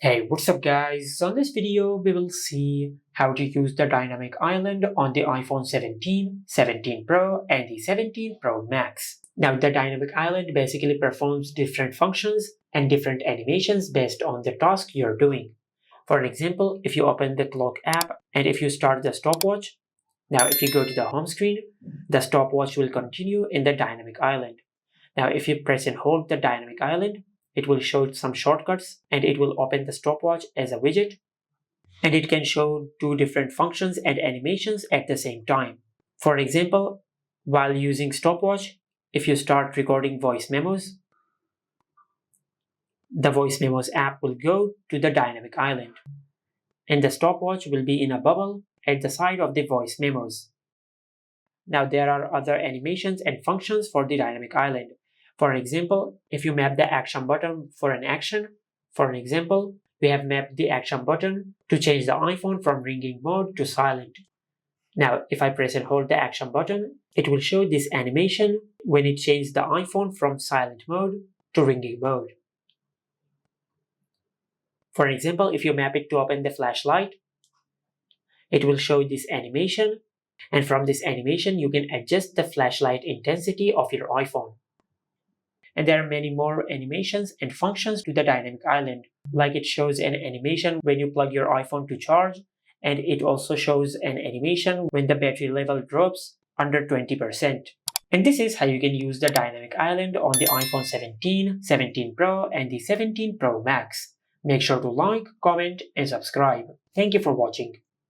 Hey, what's up guys? So in this video, we will see how to use the dynamic island on the iPhone 17, 17 Pro and the 17 Pro Max. Now the dynamic island basically performs different functions and different animations based on the task you're doing. For an example, if you open the clock app and if you start the stopwatch, now if you go to the home screen, the stopwatch will continue in the dynamic island. Now, if you press and hold the dynamic island, it will show some shortcuts and it will open the stopwatch as a widget, and it can show two different functions and animations at the same time. For example, while using stopwatch, if you start recording voice memos, the voice memos app will go to the dynamic island and the stopwatch will be in a bubble at the side of the voice memos. Now there are other animations and functions for the dynamic island. For example, if you map the action button for an action, for an example, we have mapped the action button to change the iPhone from ringing mode to silent. Now, if I press and hold the action button, it will show this animation when it changes the iPhone from silent mode to ringing mode. For example, if you map it to open the flashlight, it will show this animation, and from this animation you can adjust the flashlight intensity of your iPhone. And there are many more animations and functions to the dynamic island, like it shows an animation when you plug your iPhone to charge, and it also shows an animation when the battery level drops under 20%. And this is how you can use the dynamic island on the iPhone 17, 17 Pro and the 17 Pro Max. Make sure to like, comment and subscribe. Thank you for watching.